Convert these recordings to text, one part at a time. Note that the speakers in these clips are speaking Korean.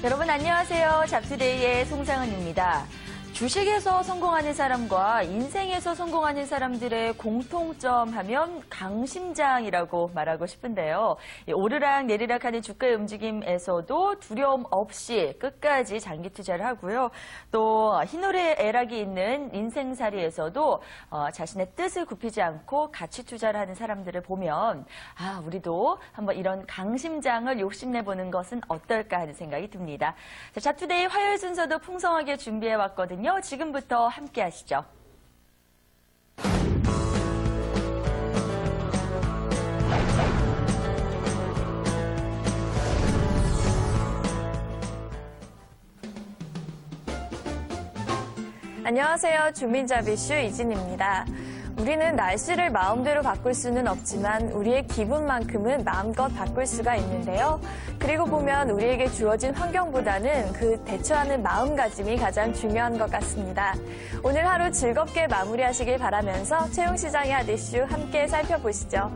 여러분 안녕하세요. 잡투데이의 송상은입니다. 주식에서 성공하는 사람과 인생에서 성공하는 사람들의 공통점 하면 강심장이라고 말하고 싶은데요. 오르락 내리락 하는 주가의 움직임에서도 두려움 없이 끝까지 장기 투자를 하고요. 또 희노애락이 있는 인생살이에서도 자신의 뜻을 굽히지 않고 가치 투자를 하는 사람들을 보면 우리도 한번 이런 강심장을 욕심내보는 것은 어떨까 하는 생각이 듭니다. 자, 잡투데이 화요일 순서도 풍성하게 준비해왔거든요. 지금부터 함께 하시죠. 안녕하세요. 주민잡이슈 이진입니다. 우리는 날씨를 마음대로 바꿀 수는 없지만 우리의 기분만큼은 마음껏 바꿀 수가 있는데요. 그리고 보면 우리에게 주어진 환경보다는 그 대처하는 마음가짐이 가장 중요한 것 같습니다. 오늘 하루 즐겁게 마무리하시길 바라면서 채용시장의 핫 이슈 함께 살펴보시죠.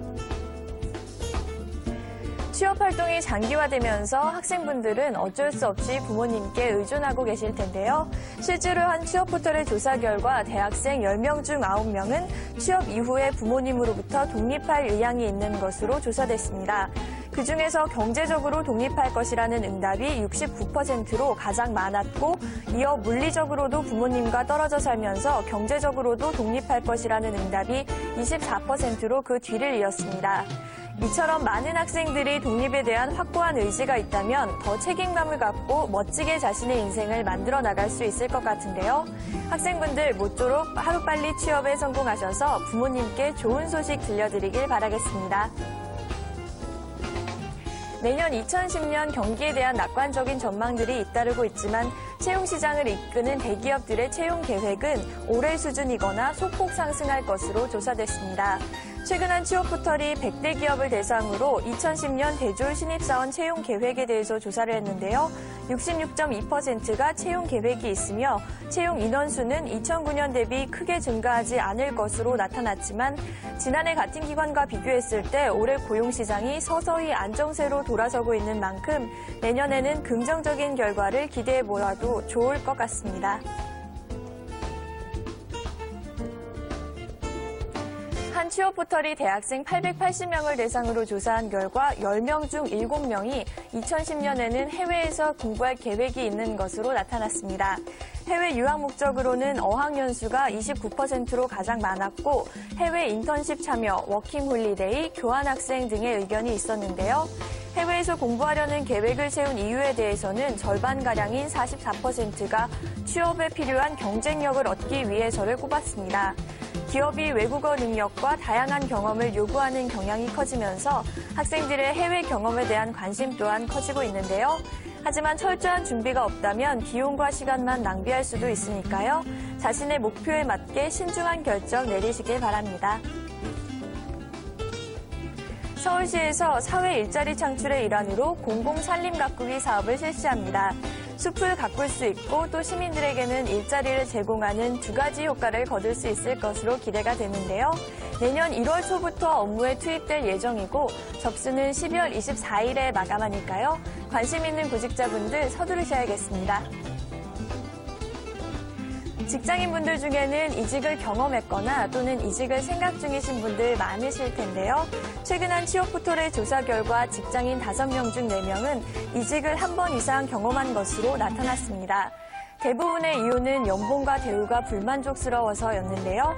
취업활동이 장기화되면서 학생분들은 어쩔 수 없이 부모님께 의존하고 계실 텐데요. 실제로 한 취업포털의 조사 결과 대학생 10명 중 9명은 취업 이후에 부모님으로부터 독립할 의향이 있는 것으로 조사됐습니다. 그중에서 경제적으로 독립할 것이라는 응답이 69%로 가장 많았고, 이어 물리적으로도 부모님과 떨어져 살면서 경제적으로도 독립할 것이라는 응답이 24%로 그 뒤를 이었습니다. 이처럼 많은 학생들이 독립에 대한 확고한 의지가 있다면 더 책임감을 갖고 멋지게 자신의 인생을 만들어 나갈 수 있을 것 같은데요. 학생분들 모쪼록 하루빨리 취업에 성공하셔서 부모님께 좋은 소식 들려드리길 바라겠습니다. 내년 2010년 경기에 대한 낙관적인 전망들이 잇따르고 있지만 채용시장을 이끄는 대기업들의 채용 계획은 올해 수준이거나 소폭 상승할 것으로 조사됐습니다. 최근 한 취업포털이 100대 기업을 대상으로 2010년 대졸 신입사원 채용 계획에 대해서 조사를 했는데요. 66.2%가 채용 계획이 있으며 채용 인원수는 2009년 대비 크게 증가하지 않을 것으로 나타났지만 지난해 같은 기관과 비교했을 때 올해 고용시장이 서서히 안정세로 돌아서고 있는 만큼 내년에는 긍정적인 결과를 기대해보아도 좋을 것 같습니다. 한 취업포털이 대학생 880명을 대상으로 조사한 결과 10명 중 7명이 2010년에는 해외에서 공부할 계획이 있는 것으로 나타났습니다. 해외 유학 목적으로는 어학연수가 29%로 가장 많았고 해외 인턴십 참여, 워킹홀리데이, 교환학생 등의 의견이 있었는데요. 해외에서 공부하려는 계획을 세운 이유에 대해서는 절반가량인 44%가 취업에 필요한 경쟁력을 얻기 위해서를 꼽았습니다. 기업이 외국어 능력과 다양한 경험을 요구하는 경향이 커지면서 학생들의 해외 경험에 대한 관심 또한 커지고 있는데요. 하지만 철저한 준비가 없다면 비용과 시간만 낭비할 수도 있으니까요. 자신의 목표에 맞게 신중한 결정 내리시길 바랍니다. 서울시에서 사회 일자리 창출의 일환으로 공공산림 가꾸기 사업을 실시합니다. 숲을 가꿀 수 있고 또 시민들에게는 일자리를 제공하는 두 가지 효과를 거둘 수 있을 것으로 기대가 되는데요. 내년 1월 초부터 업무에 투입될 예정이고 접수는 12월 24일에 마감하니까요. 관심 있는 구직자분들 서두르셔야겠습니다. 직장인분들 중에는 이직을 경험했거나 또는 이직을 생각 중이신 분들 많으실 텐데요. 최근 한 취업포털의 조사 결과 직장인 5명 중 4명은 이직을 한 번 이상 경험한 것으로 나타났습니다. 대부분의 이유는 연봉과 대우가 불만족스러워서였는데요.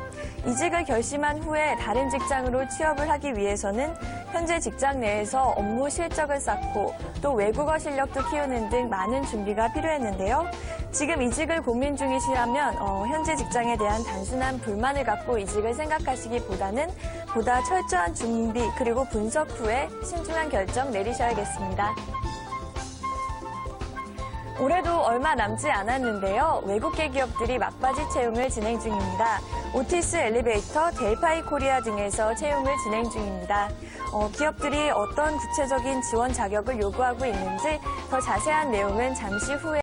이직을 결심한 후에 다른 직장으로 취업을 하기 위해서는 현재 직장 내에서 업무 실적을 쌓고 또 외국어 실력도 키우는 등 많은 준비가 필요했는데요. 지금 이직을 고민 중이시라면 현재 직장에 대한 단순한 불만을 갖고 이직을 생각하시기보다는 보다 철저한 준비 그리고 분석 후에 신중한 결정 내리셔야겠습니다. 올해도 얼마 남지 않았는데요. 외국계 기업들이 막바지 채용을 진행 중입니다. 오티스 엘리베이터, 델파이 코리아 등에서 채용을 진행 중입니다. 기업들이 어떤 구체적인 지원 자격을 요구하고 있는지 더 자세한 내용은 잠시 후에